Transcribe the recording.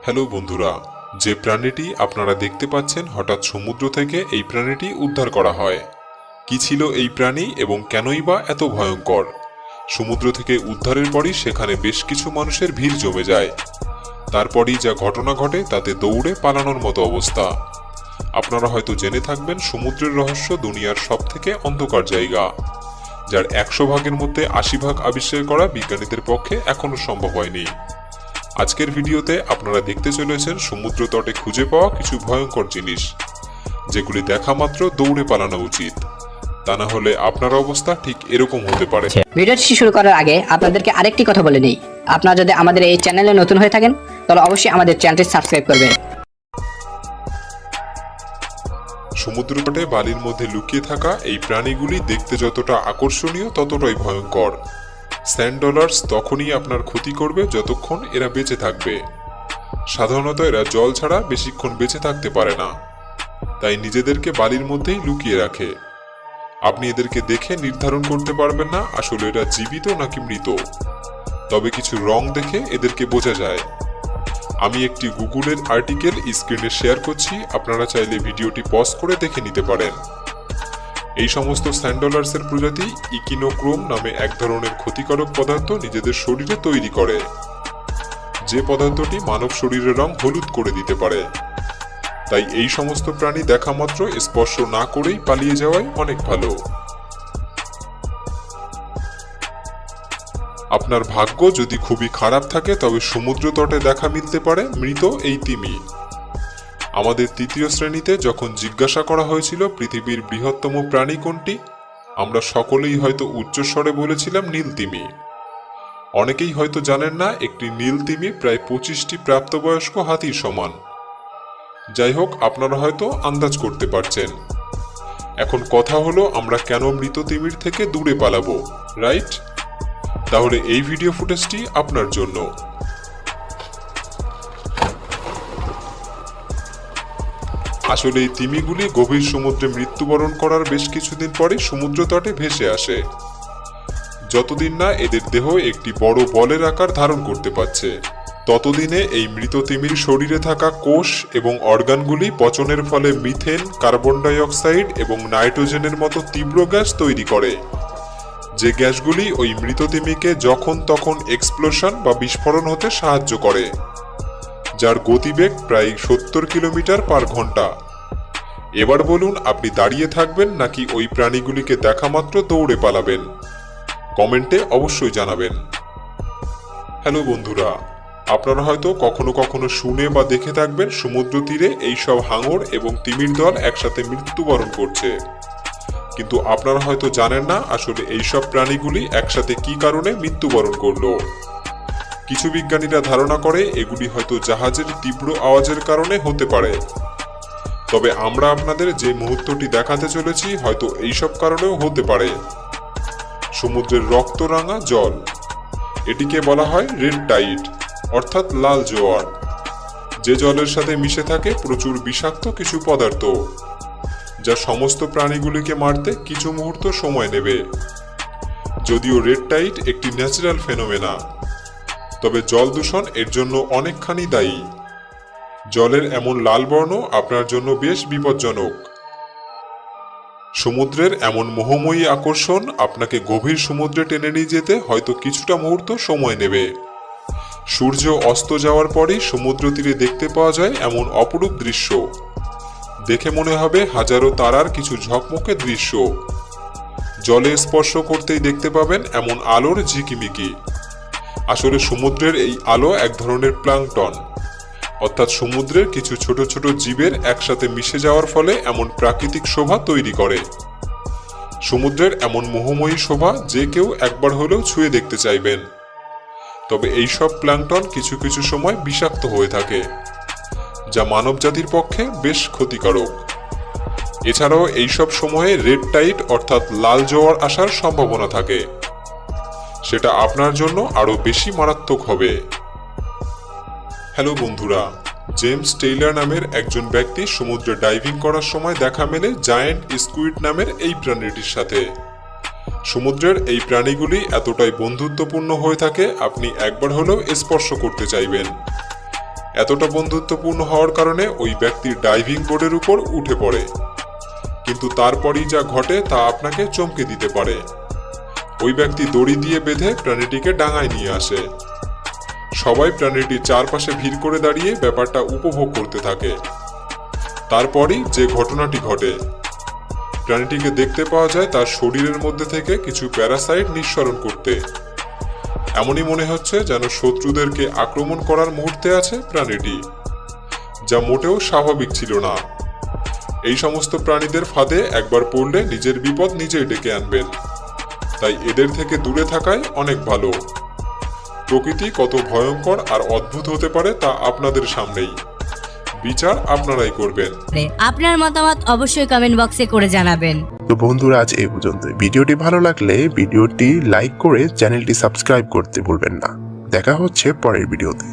Hello বন্ধুরা, যে প্রাণীটি আপনারা দেখতে পাচ্ছেন হঠাৎ সমুদ্র থেকে এই প্রাণীটি উদ্ধার করা হয়। কি ছিল এই প্রাণী এবং কেনই বা এত ভয়ঙ্কর? সমুদ্র থেকে উদ্ধারের পরই সেখানে বেশ কিছু মানুষের ভিড় জমে যায়। তারপরই যা ঘটনা ঘটে তাতে দৌড়ে পালানোর মতো অবস্থা। আপনারা হয়তো জেনে থাকবেন সমুদ্রের রহস্য দুনিয়ার সবথেকে অন্ধকার জায়গা, যার 100 ভাগের মধ্যে 80 ভাগ আবিষ্কার করা বিজ্ঞানীদের পক্ষে এখনো সম্ভব হয়নি। আজকের ভিডিওতে আপনারা দেখতে চলেছেন সমুদ্র তটে খুঁজে পাওয়া কিছু ভয়ঙ্কর জিনিস, যেগুলি দেখা মাত্র দৌড়ে পালানো উচিত। তা না হলে আপনার অবস্থা ঠিক এরকম হতে পারে। ভিডিওটি শুরু করার আগে আপনাদেরকে আরেকটি কথা বলে নিই, আপনারা যদি আমাদের এই চ্যানেলে নতুন হয়ে থাকেন তাহলে অবশ্যই আমাদের চ্যানেলটি সাবস্ক্রাইব করবেন। সমুদ্র তটে বালির মধ্যে লুকিয়ে থাকা এই প্রাণীগুলি দেখতে যতটা আকর্ষণীয় ততটাই ভয়ঙ্কর। স্যান্ড ডলার্স তখনই আপনার ক্ষতি করবে যতক্ষণ এরা বেঁচে থাকবে। সাধারণত এরা জল ছাড়া বেশিক্ষণ বেঁচে থাকতে পারে না, তাই নিজেদেরকে বালির মধ্যেই লুকিয়ে রাখে। আপনি এদেরকে দেখে নির্ধারণ করতে পারবেন না আসলে এরা জীবিত নাকি মৃত, তবে কিছু রং দেখে এদেরকে বোঝা যায়। আমি একটি গুগলের আর্টিকেল স্ক্রিনে শেয়ার করছি, আপনারা চাইলে ভিডিওটি পজ করে দেখে নিতে পারেন। এই সমস্ত স্যান্ড ডলার্সের প্রজাতি ইকিনোক্রোম নামে এক ধরনের ক্ষতিকারক পদার্থ নিজেদের শরীরে তৈরি করে, যে পদার্থটি মানব শরীরের রং হলুদ করে দিতে পারে। তাই এই সমস্ত প্রাণী দেখা মাত্র স্পর্শ না করেই পালিয়ে যাওয়াই অনেক ভালো। আপনার ভাগ্য যদি খুবই খারাপ থাকে তবে সমুদ্র তটে দেখা মিলতে পারে মৃত এই তিমি। আমাদের তৃতীয় শ্রেণীতে যখন জিজ্ঞাসা করা হয়েছিল পৃথিবীর বৃহত্তম প্রাণী কোনটি, আমরা সকলেই হয়তো উচ্চস্বরে বলেছিলাম নীল তিমি। অনেকেই হয়তো জানেন না একটি নীল তিমি প্রায় 25টি প্রাপ্তবয়স্ক হাতির সমান। যাই হোক, আপনারা হয়তো আন্দাজ করতে পারছেন। এখন কথা হলো আমরা কেন মৃত তিমির থেকে দূরে পালাবো, রাইট? তাহলে এই ভিডিও ফুটেজটি আপনার জন্য। আসলে এই তিমিগুলি গভীর সমুদ্রে মৃত্যুবরণ করার বেশ কিছুদিন পরে সমুদ্র তটে ভেসে আসে, যতদিন না এদের দেহ একটি বড় বলের আকার ধারণ করতে পারছে। ততদিনে এই মৃত তিমির শরীরে থাকা কোষ এবং অর্গানগুলি পচনের ফলে মিথেন, কার্বন ডাই অক্সাইড এবং নাইট্রোজেনের মতো তীব্র গ্যাস তৈরি করে, যে গ্যাসগুলি ওই মৃত তিমিকে যখন তখন এক্সপ্লোশন বা বিস্ফোরণ হতে সাহায্য করে, যার গতিবেগ প্রায় 70 কিলোমিটার পার ঘন্টা। এবার বলুন, আপনি দাঁড়িয়ে থাকবেন নাকি ওই প্রাণীগুলিকে দেখা মাত্র দৌড়ে পালাবেন? কমেন্টে অবশ্যই জানাবেন। হ্যালো বন্ধুরা, আপনারা হয়তো কখনো কখনো শুনে বা দেখে থাকবেন সমুদ্র তীরে এইসব হাঙর এবং তিমির দল একসাথে মৃত্যুবরণ করছে, কিন্তু আপনারা হয়তো জানেন না আসলে এইসব প্রাণীগুলি একসাথে কি কারণে মৃত্যুবরণ করলো। কিছু বিজ্ঞানীরা ধারণা করে এগুলি হয়তো জাহাজের তীব্র আওয়াজের কারণে হতে পারে, তবে আমরা আপনাদের যে মুহূর্তটি দেখাতে চলেছি হয়তো এইসব কারণেও হতে পারে। সমুদ্রের রক্তরাঙা জল, এটিকে বলা হয় রেড টাইড অর্থাৎ লাল জোয়ার, যে জলের সাথে মিশে থাকে প্রচুর বিষাক্ত কিছু পদার্থ, যা সমস্ত প্রাণীগুলিকে মারতে কিছু মুহূর্ত সময় নেবে। যদিও রেড টাইড একটি ন্যাচারাল ফেনোমেনা, তবে জল দূষণ এর জন্য অনেকখানি দায়ী। জলের এমন লাল বর্ণ আপনার জন্য বেশ বিপজ্জনক। সমুদ্রের এমন মোহময়ী আকর্ষণ আপনাকে গভীর সমুদ্রে টেনে নিয়ে যেতে হয়তো কিছুটা মুহূর্ত সময় নেবে। সূর্য অস্ত যাওয়ার পরেই সমুদ্র তীরে দেখতে পাওয়া যায় এমন অপরূপ দৃশ্য, দেখে মনে হবে হাজারো তারার কিছু ঝকমকে দৃশ্য। জলে স্পর্শ করতেই দেখতে পাবেন এমন আলোর ঝিকিমিকি। আসলে সমুদ্রের এই আলো এক ধরনের প্লাঙ্কটন, অর্থাৎ সমুদ্রের কিছু ছোট ছোট জীবের একসাথে মিশে যাওয়ার ফলে এমন প্রাকৃতিক শোভা তৈরি করে। সমুদ্রের এমন মোহময়ী শোভা যে কেউ একবার হলেও ছুঁয়ে দেখতে চাইবেন। তবে এইসব প্লাঙ্কটন কিছু কিছু সময় বিষাক্ত হয়ে থাকে, যা মানবজাতির পক্ষে বেশ ক্ষতিকারক। এছাড়াও এইসব সময়ে রেড টাইড অর্থাৎ লাল জোয়ার আসার সম্ভাবনা থাকে, সেটা আপনার জন্য আরো বেশি মারাত্মক হবে। হ্যালো বন্ধুরা, জেমস টেইলর নামের একজন ব্যক্তি সমুদ্রে ডাইভিং করার সময় দেখা মেলে জায়ান্ট স্কুইড নামের এই প্রাণীটির সাথে। সমুদ্রের এই প্রাণীগুলি এতটাই বন্ধুত্বপূর্ণ হয়ে থাকে আপনি একবার হলেও স্পর্শ করতে চাইবেন। এতটা বন্ধুত্বপূর্ণ হওয়ার কারণে ওই ব্যক্তির ডাইভিং বোর্ডের উপর উঠে পড়ে, কিন্তু তারপরই যা ঘটে তা আপনাকে চমকে দিতে পারে। ওই ব্যক্তি দড়ি দিয়ে বেঁধে প্রাণীটিকে ডাঙায় নিয়ে আসে। সবাই প্রাণীটির চারপাশে ভিড় করে দাঁড়িয়ে ব্যাপারটা উপভোগ করতে থাকে। তারপরই যে ঘটনাটি ঘটে, প্রাণীটিকে দেখতে পাওয়া যায় তার শরীরের মধ্যে থেকে কিছু প্যারাসাইট নিঃসরণ করতে। এমনই মনে হচ্ছে যেন শত্রুদেরকে আক্রমণ করার মুহূর্তে আছে প্রাণীটি, যা মোটেও স্বাভাবিক ছিল না। এই সমস্ত প্রাণীদের ফাঁদে একবার পড়লে নিজের বিপদ নিজেই ডেকে আনবেন, তাই এদের থেকে দূরে থাকাই অনেক ভালো। প্রকৃতি কত ভয়ঙ্কর আর অদ্ভুত হতে পারে তা আপনাদের সামনেই, বিচার আপনারাই করবেন। আপনার মতামত অবশ্যই কমেন্ট বক্সে করে জানাবেন। তো বন্ধুরা, আজ এই পর্যন্ত। ভিডিওটি ভালো লাগলে ভিডিওটি লাইক করে চ্যানেলটি সাবস্ক্রাইব করতে ভুলবেন না। দেখা হচ্ছে পরের ভিডিওতে।